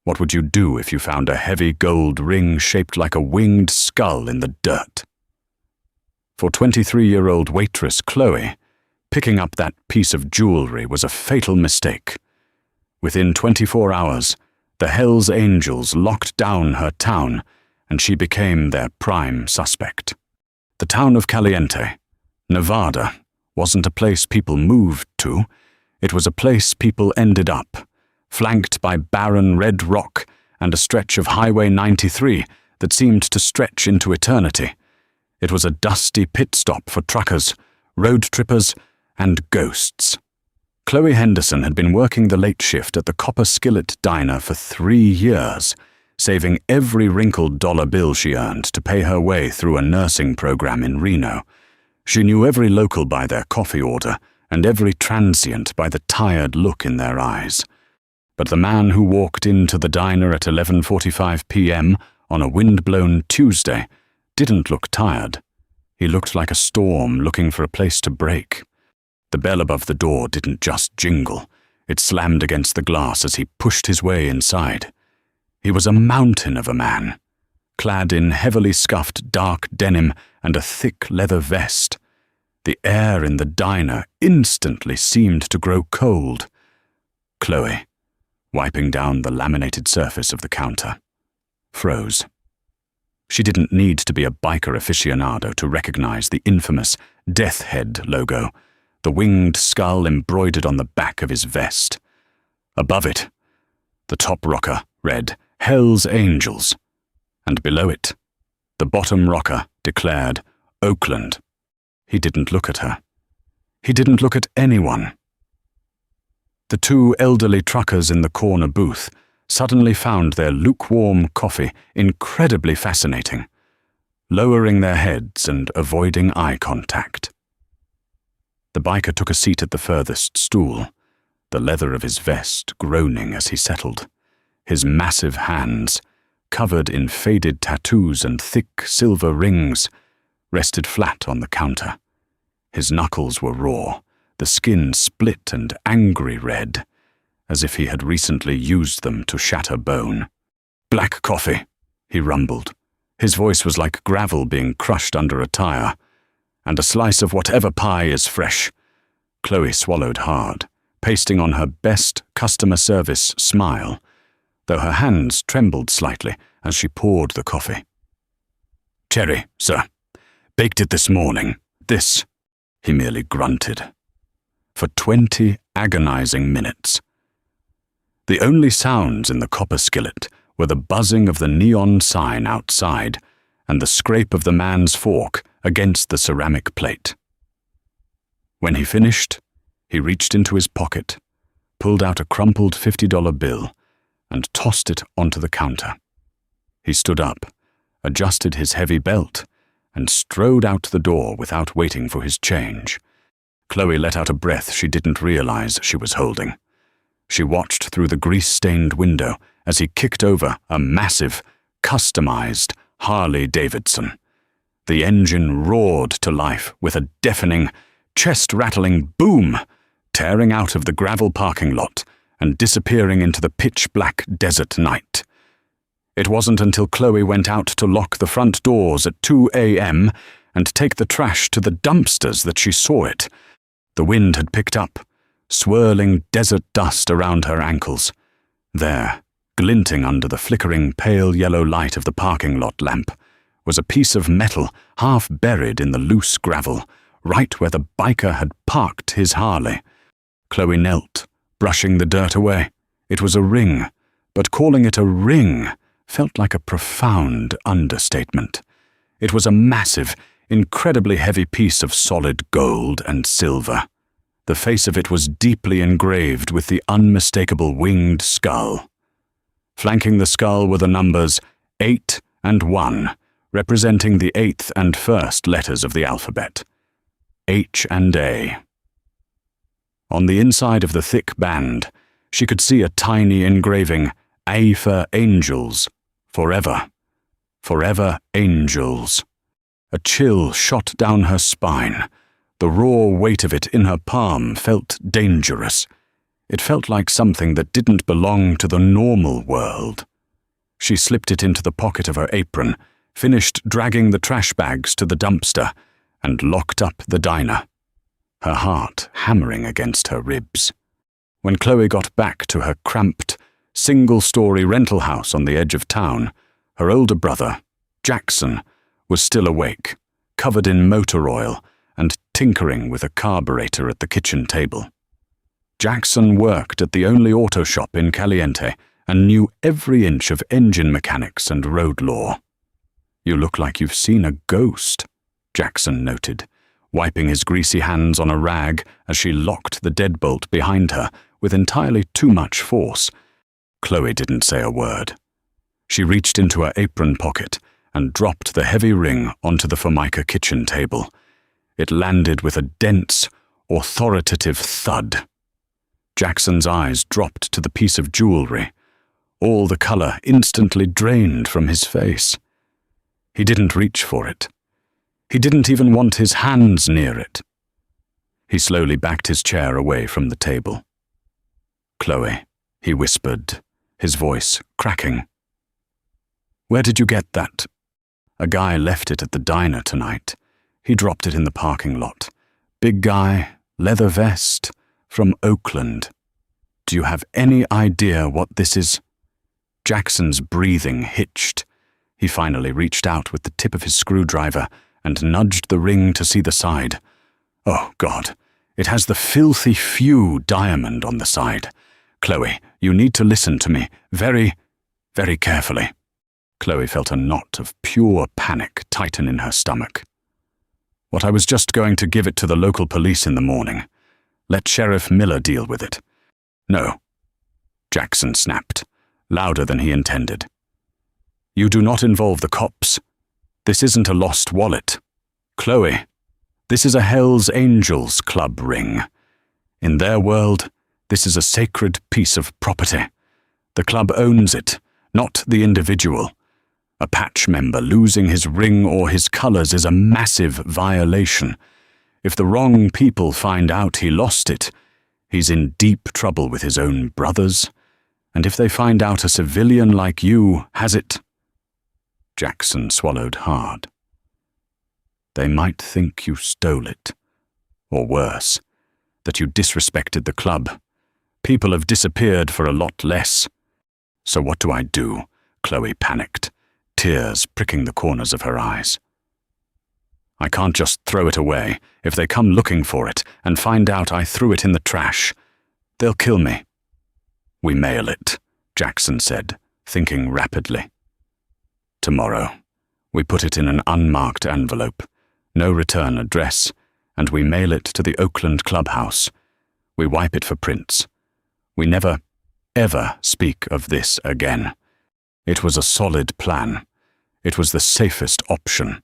What would you do if you found a heavy gold ring shaped like a winged skull in the dirt? For 23-year-old waitress Chloe, picking up that piece of jewelry was a fatal mistake. Within 24 hours, the Hells Angels locked down her town, and she became their prime suspect. The town of Caliente, Nevada, wasn't a place people moved to. It was a place people ended up, flanked by barren red rock and a stretch of Highway 93 that seemed to stretch into eternity. It was a dusty pit stop for truckers, road trippers, and ghosts. Chloe Henderson had been working the late shift at the Copper Skillet Diner for 3 years, saving every wrinkled dollar bill she earned to pay her way through a nursing program in Reno. She knew every local by their coffee order and every transient by the tired look in their eyes. But the man who walked into the diner at 11:45 p.m. on a wind-blown Tuesday didn't look tired. He looked like a storm looking for a place to break. The bell above the door didn't just jingle. It slammed against the glass as he pushed his way inside. He was a mountain of a man, clad in heavily scuffed dark denim and a thick leather vest. The air in the diner instantly seemed to grow cold. Chloe, wiping down the laminated surface of the counter, froze. She didn't need to be a biker aficionado to recognize the infamous Death Head logo, the winged skull embroidered on the back of his vest. Above it, the top rocker read Hells Angels, and below it, the bottom rocker declared Oakland. He didn't look at her. He didn't look at anyone. The 2 elderly truckers in the corner booth suddenly found their lukewarm coffee incredibly fascinating, lowering their heads and avoiding eye contact. The biker took a seat at the furthest stool, the leather of his vest groaning as he settled. His massive hands, covered in faded tattoos and thick silver rings, rested flat on the counter. His knuckles were raw, the skin split and angry red, as if he had recently used them to shatter bone. "Black coffee," he rumbled. His voice was like gravel being crushed under a tire. "And a slice of whatever pie is fresh." Chloe swallowed hard, pasting on her best customer service smile, though her hands trembled slightly as she poured the coffee. "Cherry, sir. Baked it this morning. This," he merely grunted. For 20 agonizing minutes. The only sounds in the copper skillet were the buzzing of the neon sign outside and the scrape of the man's fork against the ceramic plate. When he finished, he reached into his pocket, pulled out a crumpled $50 bill, and tossed it onto the counter. He stood up, adjusted his heavy belt, and strode out the door without waiting for his change. Chloe let out a breath she didn't realize she was holding. She watched through the grease-stained window as he kicked over a massive, customized Harley-Davidson. The engine roared to life with a deafening, chest-rattling boom, tearing out of the gravel parking lot and disappearing into the pitch-black desert night. It wasn't until Chloe went out to lock the front doors at 2 a.m. and take the trash to the dumpsters that she saw it. The wind had picked up, swirling desert dust around her ankles. There, glinting under the flickering pale yellow light of the parking lot lamp, was a piece of metal half buried in the loose gravel, right where the biker had parked his Harley. Chloe knelt, brushing the dirt away. It was a ring, but calling it a ring felt like a profound understatement. It was a massive, incredibly heavy piece of solid gold and silver. The face of it was deeply engraved with the unmistakable winged skull. Flanking the skull were the numbers 8 and 1, representing the 8th and 1st letters of the alphabet, H and A. On the inside of the thick band, she could see a tiny engraving, A for Angels, forever, forever angels. A chill shot down her spine. The raw weight of it in her palm felt dangerous. It felt like something that didn't belong to the normal world. She slipped it into the pocket of her apron, finished dragging the trash bags to the dumpster, and locked up the diner, her heart hammering against her ribs. When Chloe got back to her cramped, single-story rental house on the edge of town, her older brother, Jackson, was still awake, covered in motor oil and tinkering with a carburetor at the kitchen table. Jackson worked at the only auto shop in Caliente and knew every inch of engine mechanics and road law. "You look like you've seen a ghost," Jackson noted, wiping his greasy hands on a rag as she locked the deadbolt behind her with entirely too much force. Chloe didn't say a word. She reached into her apron pocket and dropped the heavy ring onto the Formica kitchen table. It landed with a dense, authoritative thud. Jackson's eyes dropped to the piece of jewelry. All the color instantly drained from his face. He didn't reach for it. He didn't even want his hands near it. He slowly backed his chair away from the table. "Chloe," he whispered, his voice cracking. "Where did you get that?" "A guy left it at the diner tonight. He dropped it in the parking lot. Big guy, leather vest, from Oakland. Do you have any idea what this is?" Jackson's breathing hitched. He finally reached out with the tip of his screwdriver and nudged the ring to see the side. "Oh, God, it has the filthy few diamond on the side. Chloe, you need to listen to me very, very carefully." Chloe felt a knot of pure panic tighten in her stomach. "What, I was just going to give it to the local police in the morning. Let Sheriff Miller deal with it." "No," Jackson snapped, louder than he intended. "You do not involve the cops. This isn't a lost wallet. Chloe, this is a Hell's Angels Club ring. In their world, this is a sacred piece of property. The club owns it, not the individual. A patch member losing his ring or his colors is a massive violation. If the wrong people find out he lost it, he's in deep trouble with his own brothers. And if they find out a civilian like you has it..." Jackson swallowed hard. "They might think you stole it. Or worse, that you disrespected the club. People have disappeared for a lot less. So what do I do?" Chloe panicked, tears pricking the corners of her eyes. "I can't just throw it away. If they come looking for it and find out I threw it in the trash, they'll kill me." "We mail it," Jackson said, thinking rapidly. "Tomorrow. We put it in an unmarked envelope, no return address, and we mail it to the Oakland clubhouse. We wipe it for prints. We never, ever speak of this again. It was a solid plan. It was the safest option.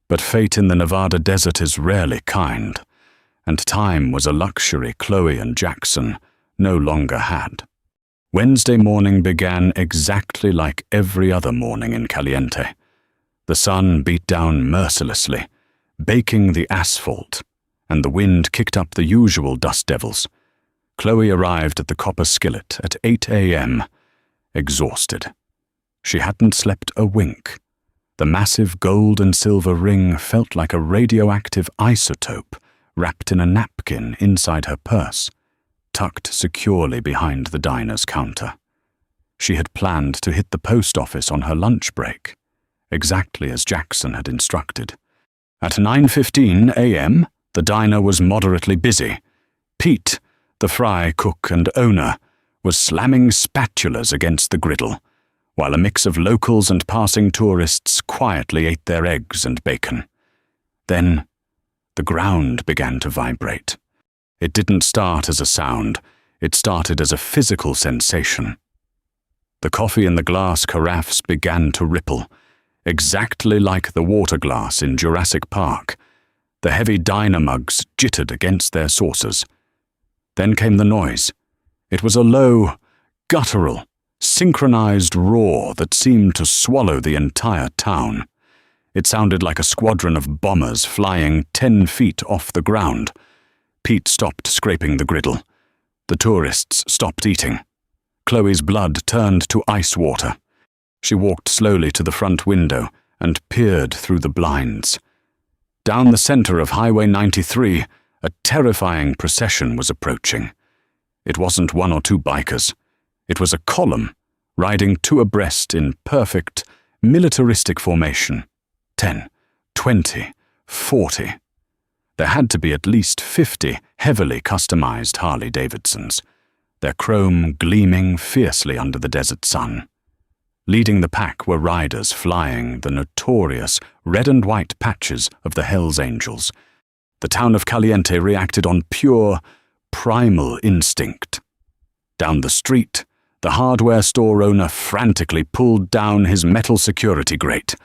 But fate in the Nevada desert is rarely kind, and time was a luxury Chloe and Jackson no longer had." Wednesday morning began exactly like every other morning in Caliente. The sun beat down mercilessly, baking the asphalt, and the wind kicked up the usual dust devils. Chloe arrived at the Copper Skillet at 8 a.m., exhausted. She hadn't slept a wink. The massive gold and silver ring felt like a radioactive isotope wrapped in a napkin inside her purse, tucked securely behind the diner's counter. She had planned to hit the post office on her lunch break, exactly as Jackson had instructed. At 9:15 a.m., the diner was moderately busy. Pete, the fry cook and owner, was slamming spatulas against the griddle, while a mix of locals and passing tourists quietly ate their eggs and bacon. Then, the ground began to vibrate. It didn't start as a sound, it started as a physical sensation. The coffee in the glass carafes began to ripple, exactly like the water glass in Jurassic Park. The heavy diner mugs jittered against their saucers. Then came the noise. It was a low, guttural, synchronized roar that seemed to swallow the entire town. It sounded like a squadron of bombers flying 10 feet off the ground. Pete stopped scraping the griddle. The tourists stopped eating. Chloe's blood turned to ice water. She walked slowly to the front window and peered through the blinds. Down the center of Highway 93, a terrifying procession was approaching. It wasn't one or two bikers. It was a column, riding two abreast in perfect, militaristic formation. 10, 20, 40. There had to be at least 50 heavily customized Harley-Davidsons, their chrome gleaming fiercely under the desert sun. Leading the pack were riders flying the notorious red and white patches of the Hells Angels. The town of Caliente reacted on pure, primal instinct. Down the street, the hardware store owner frantically pulled down his metal security grate.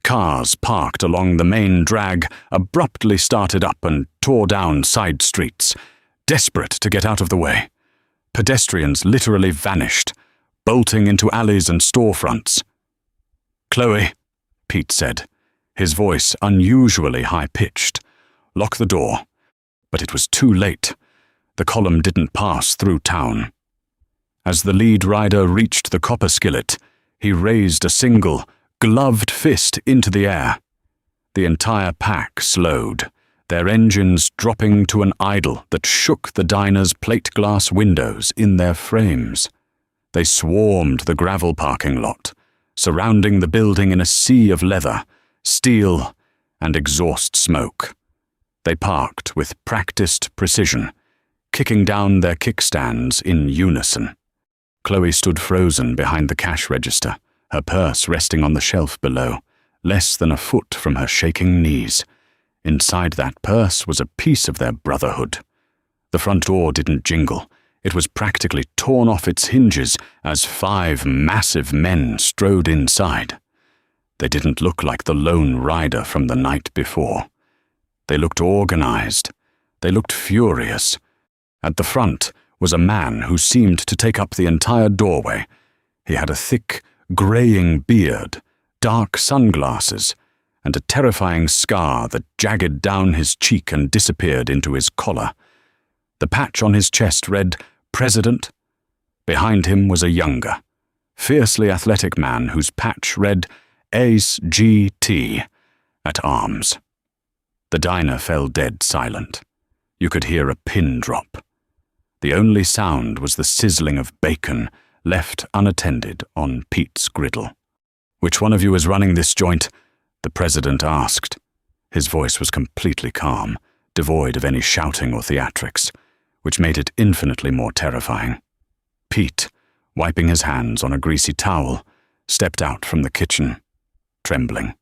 Cars parked along the main drag abruptly started up and tore down side streets, desperate to get out of the way. Pedestrians literally vanished, bolting into alleys and storefronts. "Chloe," Pete said, his voice unusually high-pitched. "Lock the door." But it was too late. The column didn't pass through town. As the lead rider reached the copper skillet, he raised a single, gloved fist into the air. The entire pack slowed, their engines dropping to an idle that shook the diner's plate glass windows in their frames. They swarmed the gravel parking lot, surrounding the building in a sea of leather, steel, and exhaust smoke. They parked with practiced precision, kicking down their kickstands in unison. Chloe stood frozen behind the cash register, her purse resting on the shelf below, less than a foot from her shaking knees. Inside that purse was a piece of their Brotherhood. The front door didn't jingle. It was practically torn off its hinges as 5 massive men strode inside. They didn't look like the lone rider from the night before. They looked organized. They looked furious. At the front was a man who seemed to take up the entire doorway. He had a thick, graying beard, dark sunglasses, and a terrifying scar that jagged down his cheek and disappeared into his collar. The patch on his chest read, "President." Behind him was a younger, fiercely athletic man whose patch read, "Ace GT," at arms. The diner fell dead silent. You could hear a pin drop. The only sound was the sizzling of bacon left unattended on Pete's griddle. "Which one of you is running this joint?" the president asked. His voice was completely calm, devoid of any shouting or theatrics, which made it infinitely more terrifying. Pete, wiping his hands on a greasy towel, stepped out from the kitchen, trembling.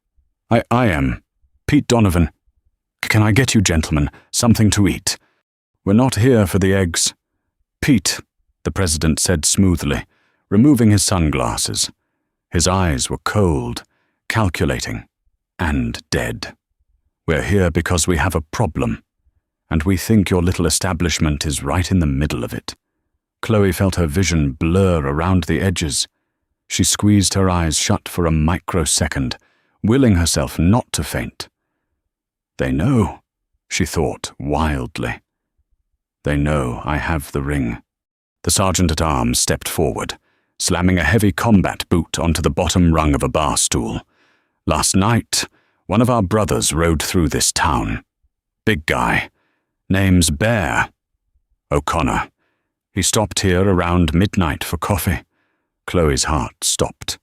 I am Pete Donovan. Can I get you gentlemen something to eat? We're not here for the eggs." "Pete," the president said smoothly, removing his sunglasses. His eyes were cold, calculating, and dead. "We're here because we have a problem, and we think your little establishment is right in the middle of it." Chloe felt her vision blur around the edges. She squeezed her eyes shut for a microsecond, willing herself not to faint. "They know," she thought wildly. "They know I have the ring." The sergeant-at-arms stepped forward, slamming a heavy combat boot onto the bottom rung of a bar stool. "Last night, one of our brothers rode through this town. Big guy. Name's Bear. O'Connor. He stopped here around midnight for coffee." Chloe's heart stopped.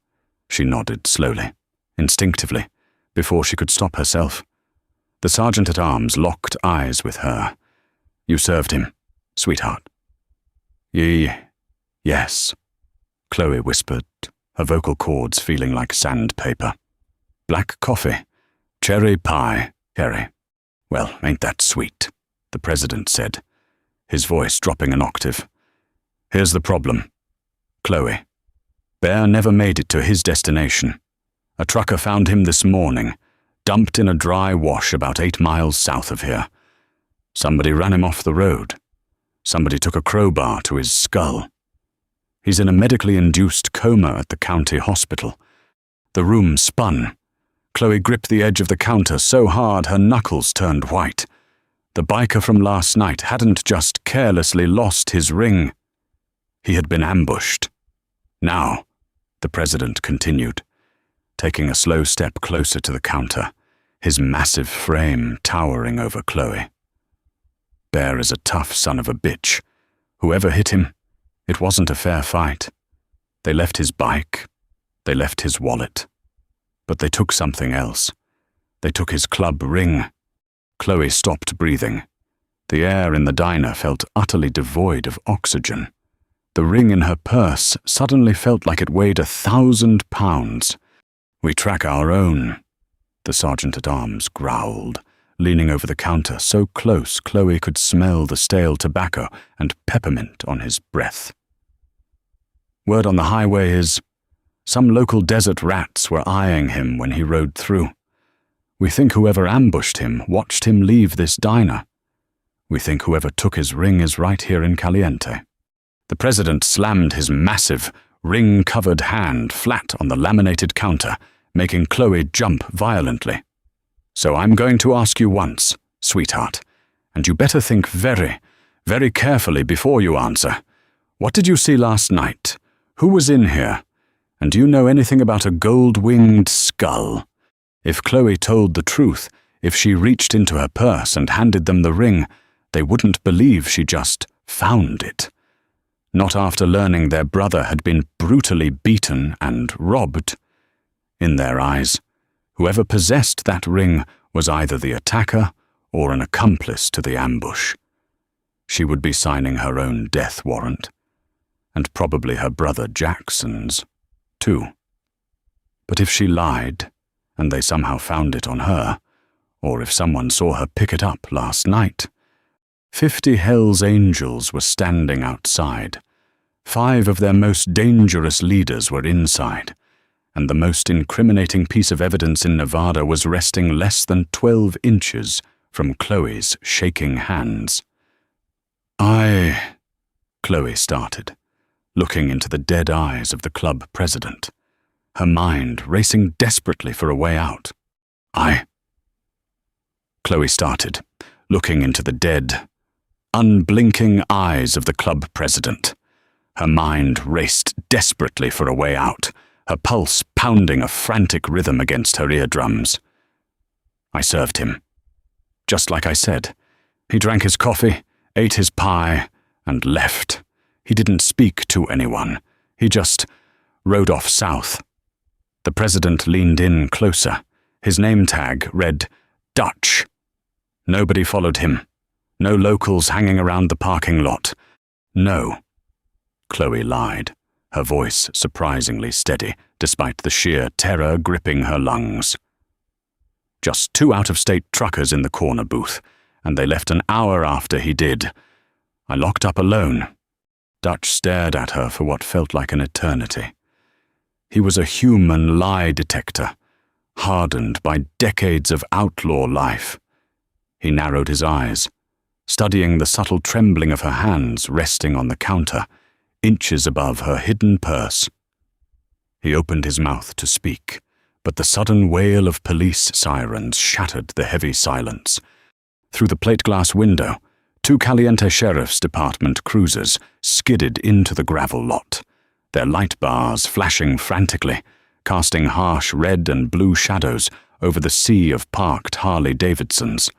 She nodded slowly, instinctively, before she could stop herself. The sergeant-at-arms locked eyes with her. "You served him, sweetheart." Yes," Chloe whispered, her vocal cords feeling like sandpaper. "Black coffee, cherry pie, cherry. Well, ain't that sweet," the president said, his voice dropping an octave. "Here's the problem. Chloe. Bear never made it to his destination. A trucker found him this morning, dumped in a dry wash about 8 miles south of here. Somebody ran him off the road. Somebody took a crowbar to his skull. He's in a medically induced coma at the county hospital. The room spun. Chloe gripped the edge of the counter so hard her knuckles turned white. The biker from last night hadn't just carelessly lost his ring. He had been ambushed. Now, the president continued, taking a slow step closer to the counter, his massive frame towering over Chloe. Bear is a tough son of a bitch. Whoever hit him, it wasn't a fair fight. They left his bike, they left his wallet, but they took something else. They took his club ring. Chloe stopped breathing. The air in the diner felt utterly devoid of oxygen. The ring in her purse suddenly felt like it weighed 1,000 pounds. "We track our own," the sergeant-at-arms growled, leaning over the counter so close Chloe could smell the stale tobacco and peppermint on his breath. "Word on the highway is, some local desert rats were eyeing him when he rode through. We think whoever ambushed him watched him leave this diner. We think whoever took his ring is right here in Caliente." The president slammed his massive, ring-covered hand flat on the laminated counter, making Chloe jump violently. "So I'm going to ask you once, sweetheart, and you better think very, very carefully before you answer. What did you see last night? Who was in here? And do you know anything about a gold-winged skull?" If Chloe told the truth, if she reached into her purse and handed them the ring, they wouldn't believe she just found it. Not after learning their brother had been brutally beaten and robbed. In their eyes, whoever possessed that ring was either the attacker or an accomplice to the ambush. She would be signing her own death warrant, and probably her brother Jackson's, too. But if she lied, and they somehow found it on her, or if someone saw her pick it up last night, 50 Hell's Angels were standing outside. 5 of their most dangerous leaders were inside, and the most incriminating piece of evidence in Nevada was resting less than 12 inches from Chloe's shaking hands. Chloe started, looking into the dead eyes of the club president, her mind racing desperately for a way out. Chloe started, looking into the dead, unblinking eyes of the club president. Her mind raced desperately for a way out, her pulse pounding a frantic rhythm against her eardrums. I served him. Just like I said. He drank his coffee, ate his pie, and left. He didn't speak to anyone. He just rode off south. The president leaned in closer. His name tag read Dutch. Nobody followed him. No locals hanging around the parking lot. No. Chloe lied, her voice surprisingly steady, despite the sheer terror gripping her lungs. Just 2 out-of-state truckers in the corner booth, and they left an hour after he did. I locked up alone. Dutch stared at her for what felt like an eternity. He was a human lie detector, hardened by decades of outlaw life. He narrowed his eyes, studying the subtle trembling of her hands resting on the counter, inches above her hidden purse. He opened his mouth to speak, but the sudden wail of police sirens shattered the heavy silence. Through the plate-glass window, 2 Caliente Sheriff's Department cruisers skidded into the gravel lot, their light bars flashing frantically, casting harsh red and blue shadows over the sea of parked Harley-Davidsons.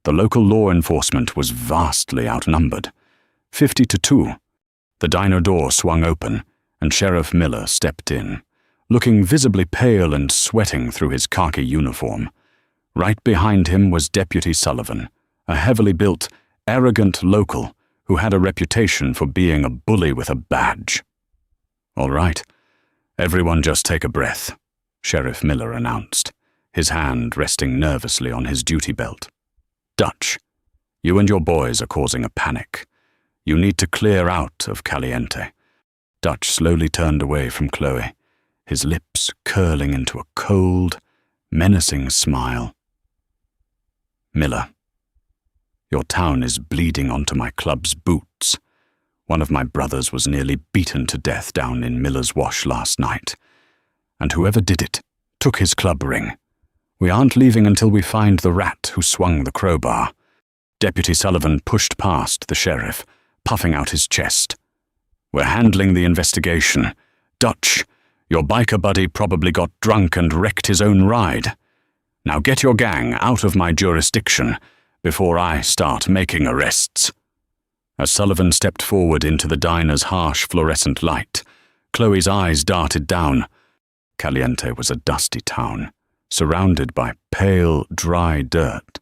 The local law enforcement was vastly outnumbered. 50 to 2. The diner door swung open, and Sheriff Miller stepped in, looking visibly pale and sweating through his khaki uniform. Right behind him was Deputy Sullivan, a heavily built, arrogant local who had a reputation for being a bully with a badge. "All right, everyone just take a breath," Sheriff Miller announced, his hand resting nervously on his duty belt. "Dutch, you and your boys are causing a panic. You need to clear out of Caliente." Dutch slowly turned away from Chloe, his lips curling into a cold, menacing smile. "Miller, your town is bleeding onto my club's boots. One of my brothers was nearly beaten to death down in Miller's Wash last night. And whoever did it took his club ring. We aren't leaving until we find the rat who swung the crowbar. Deputy Sullivan pushed past the sheriff, puffing out his chest. "We're handling the investigation. Dutch, your biker buddy probably got drunk and wrecked his own ride. Now get your gang out of my jurisdiction before I start making arrests." As Sullivan stepped forward into the diner's harsh fluorescent light, Chloe's eyes darted down. Caliente was a dusty town, surrounded by pale, dry dirt.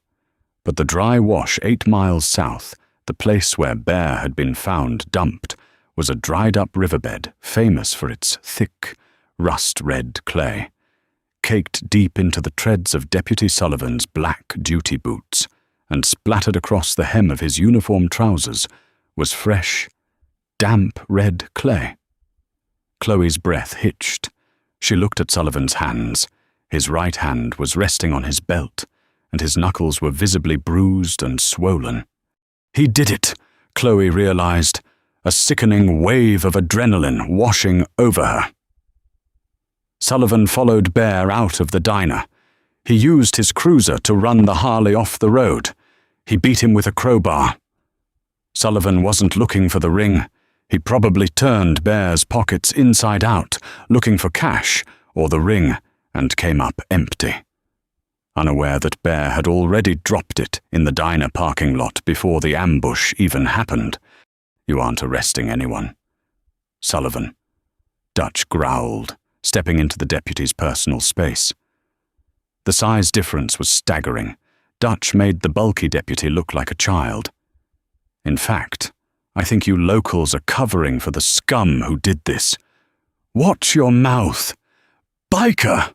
But the dry wash 8 miles south, the place where Bear had been found dumped, was a dried-up riverbed famous for its thick, rust-red clay. Caked deep into the treads of Deputy Sullivan's black duty boots, and splattered across the hem of his uniform trousers, was fresh, damp red clay. Chloe's breath hitched. She looked at Sullivan's hands. His right hand was resting on his belt, and his knuckles were visibly bruised and swollen. He did it, Chloe realized, a sickening wave of adrenaline washing over her. Sullivan followed Bear out of the diner. He used his cruiser to run the Harley off the road. He beat him with a crowbar. Sullivan wasn't looking for the ring. He probably turned Bear's pockets inside out, looking for cash or the ring, and came up empty. Unaware that Bear had already dropped it in the diner parking lot before the ambush even happened. "You aren't arresting anyone." "Sullivan," Dutch growled, stepping into the deputy's personal space. The size difference was staggering. Dutch made the bulky deputy look like a child. "In fact, I think you locals are covering for the scum who did this." "Watch your mouth! Biker!"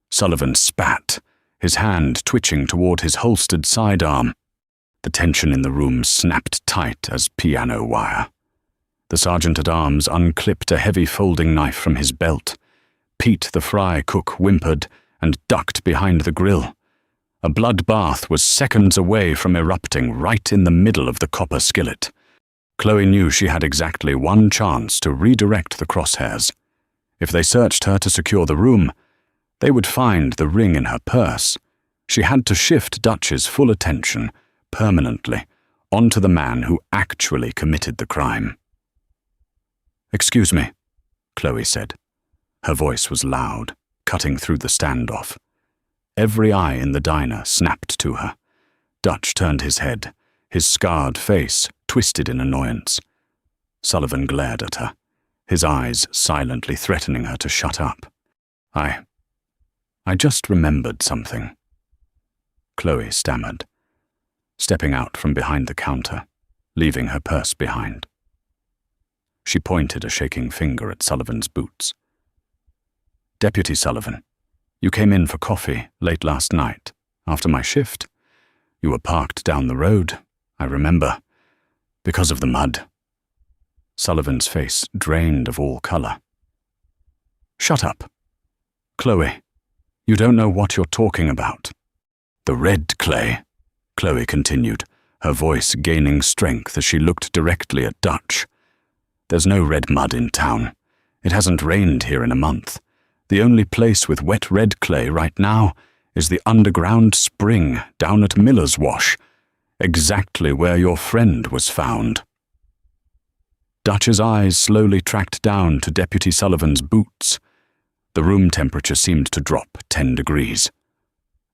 Sullivan spat, his hand twitching toward his holstered sidearm. The tension in the room snapped tight as piano wire. The sergeant-at-arms unclipped a heavy folding knife from his belt. Pete the fry cook whimpered and ducked behind the grill. A bloodbath was seconds away from erupting right in the middle of the copper skillet. Chloe knew she had exactly one chance to redirect the crosshairs. If they searched her to secure the room, they would find the ring in her purse. She had to shift Dutch's full attention, permanently, onto the man who actually committed the crime. "Excuse me," Chloe said. Her voice was loud, cutting through the standoff. Every eye in the diner snapped to her. Dutch turned his head, his scarred face twisted in annoyance. Sullivan glared at her, his eyes silently threatening her to shut up. I just remembered something," Chloe stammered, stepping out from behind the counter, leaving her purse behind. She pointed a shaking finger at Sullivan's boots. "Deputy Sullivan, you came in for coffee late last night, after my shift. You were parked down the road, I remember, because of the mud." Sullivan's face drained of all color. "Shut up. Chloe, you don't know what you're talking about." "The red clay," Chloe continued, her voice gaining strength as she looked directly at Dutch. "There's no red mud in town. It hasn't rained here in a month. The only place with wet red clay right now is the underground spring down at Miller's Wash, exactly where your friend was found." Dutch's eyes slowly tracked down to Deputy Sullivan's boots. The room temperature seemed to drop 10 degrees.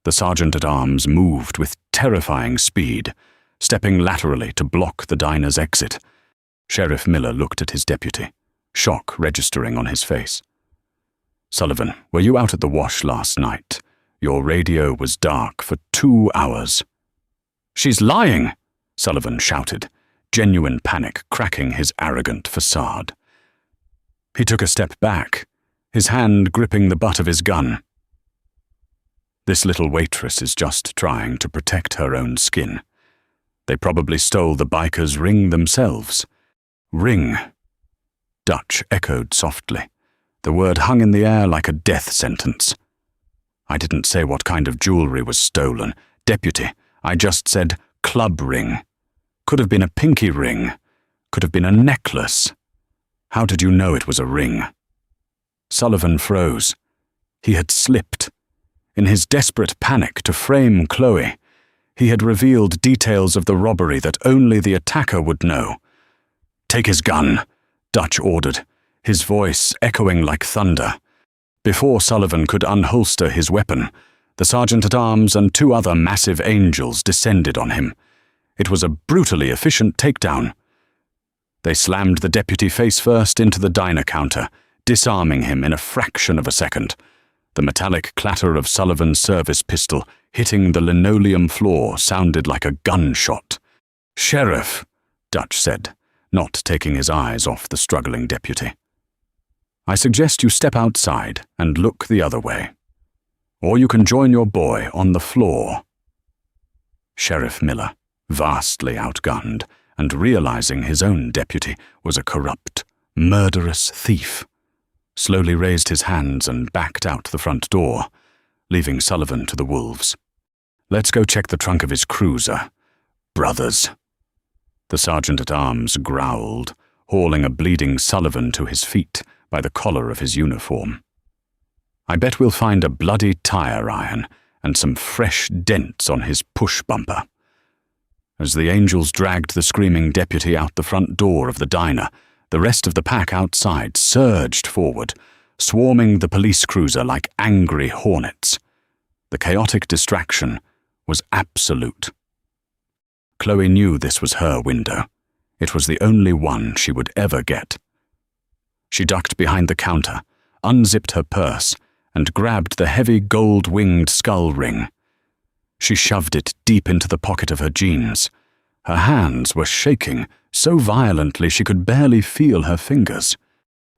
The sergeant-at-arms moved with terrifying speed, stepping laterally to block the diner's exit. Sheriff Miller looked at his deputy, shock registering on his face. "Sullivan, were you out at the wash last night? Your radio was dark for 2 hours." "She's lying!" Sullivan shouted, genuine panic cracking his arrogant facade. He took a step back, his hand gripping the butt of his gun. "This little waitress is just trying to protect her own skin. They probably stole the biker's ring themselves." "Ring," Dutch echoed softly. The word hung in the air like a death sentence. "I didn't say what kind of jewelry was stolen. Deputy, I just said club ring. Could have been a pinky ring. Could have been a necklace. How did you know it was a ring?" Sullivan froze. He had slipped. In his desperate panic to frame Chloe, He had revealed details of the robbery that only the attacker would know. "Take his gun," Dutch ordered, his voice echoing like thunder. Before Sullivan could unholster his weapon, the sergeant-at-arms and 2 other massive angels descended on him. It was a brutally efficient takedown. They slammed the deputy face first into the diner counter, disarming him in a fraction of a second. The metallic clatter of Sullivan's service pistol hitting the linoleum floor sounded like a gunshot. "Sheriff," Dutch said, not taking his eyes off the struggling deputy. "I suggest you step outside and look the other way. Or you can join your boy on the floor." Sheriff Miller, vastly outgunned, and realizing his own deputy was a corrupt, murderous thief, slowly raised his hands and backed out the front door, leaving Sullivan to the wolves. "Let's go check the trunk of his cruiser, brothers." The sergeant-at-arms growled, hauling a bleeding Sullivan to his feet by the collar of his uniform. "I bet we'll find a bloody tire iron and some fresh dents on his push bumper." As the angels dragged the screaming deputy out the front door of the diner, the rest of the pack outside surged forward, swarming the police cruiser like angry hornets. The chaotic distraction was absolute. Chloe knew this was her window. It was the only one she would ever get. She ducked behind the counter, unzipped her purse, and grabbed the heavy gold-winged skull ring. She shoved it deep into the pocket of her jeans. Her hands were shaking so violently she could barely feel her fingers.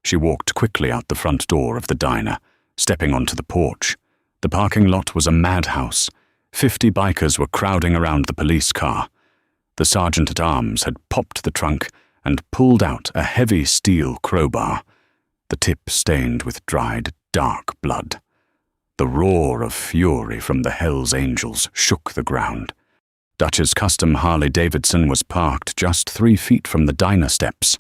She walked quickly out the front door of the diner, stepping onto the porch. The parking lot was a madhouse. 50 bikers were crowding around the police car. The sergeant-at-arms had popped the trunk and pulled out a heavy steel crowbar, the tip stained with dried, dark blood. The roar of fury from the Hells Angels shook the ground. Dutch's custom Harley-Davidson was parked just 3 feet from the diner steps.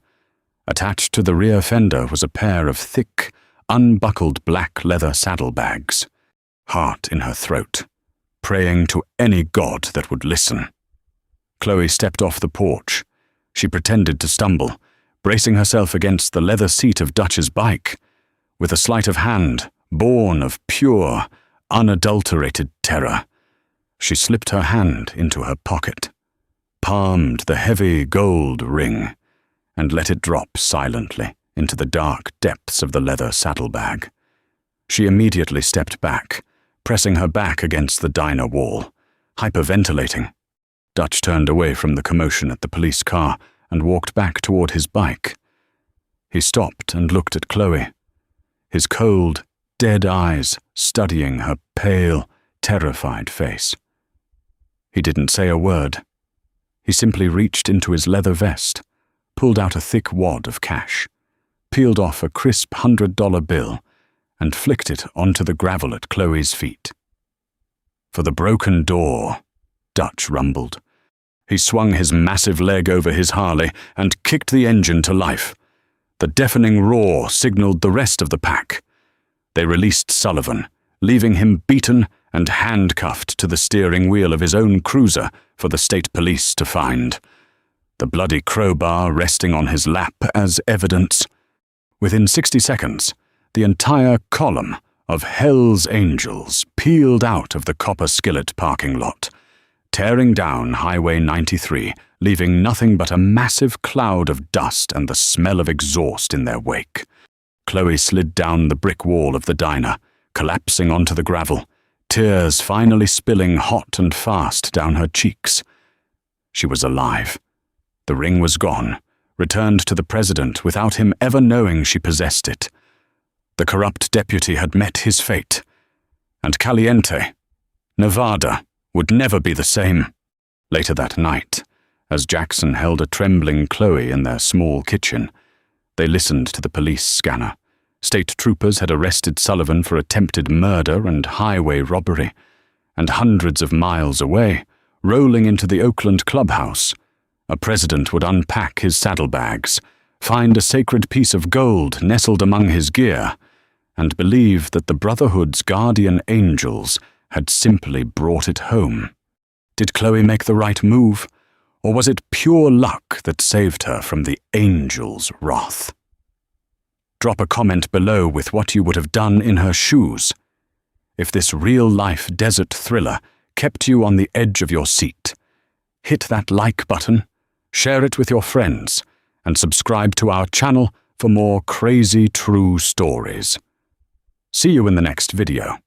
Attached to the rear fender was a pair of thick, unbuckled black leather saddlebags. Heart in her throat, praying to any god that would listen. Chloe stepped off the porch. She pretended to stumble, bracing herself against the leather seat of Dutch's bike. With a sleight of hand, born of pure, unadulterated terror, she slipped her hand into her pocket, palmed the heavy gold ring, and let it drop silently into the dark depths of the leather saddlebag. She immediately stepped back, pressing her back against the diner wall, hyperventilating. Dutch turned away from the commotion at the police car and walked back toward his bike. He stopped and looked at Chloe, his cold, dead eyes studying her pale, terrified face. He didn't say a word. He simply reached into his leather vest, pulled out a thick wad of cash, peeled off a crisp $100 bill, and flicked it onto the gravel at Chloe's feet. "For the broken door," Dutch rumbled. He swung his massive leg over his Harley and kicked the engine to life. The deafening roar signaled the rest of the pack. They released Sullivan, leaving him beaten and handcuffed to the steering wheel of his own cruiser for the state police to find, the bloody crowbar resting on his lap as evidence. Within 60 seconds, the entire column of Hell's Angels peeled out of the Copper Skillet parking lot, tearing down Highway 93, leaving nothing but a massive cloud of dust and the smell of exhaust in their wake. Chloe slid down the brick wall of the diner, collapsing onto the gravel, tears finally spilling hot and fast down her cheeks. She was alive. The ring was gone, returned to the president without him ever knowing she possessed it. The corrupt deputy had met his fate, and Caliente, Nevada, would never be the same. Later that night, as Jackson held a trembling Chloe in their small kitchen, they listened to the police scanner. State troopers had arrested Sullivan for attempted murder and highway robbery, and hundreds of miles away, rolling into the Oakland clubhouse, a president would unpack his saddlebags, find a sacred piece of gold nestled among his gear, and believe that the Brotherhood's guardian angels had simply brought it home. Did Chloe make the right move, or was it pure luck that saved her from the angel's wrath? Drop a comment below with what you would have done in her shoes. If this real-life desert thriller kept you on the edge of your seat, hit that like button, share it with your friends, and subscribe to our channel for more crazy true stories. See you in the next video.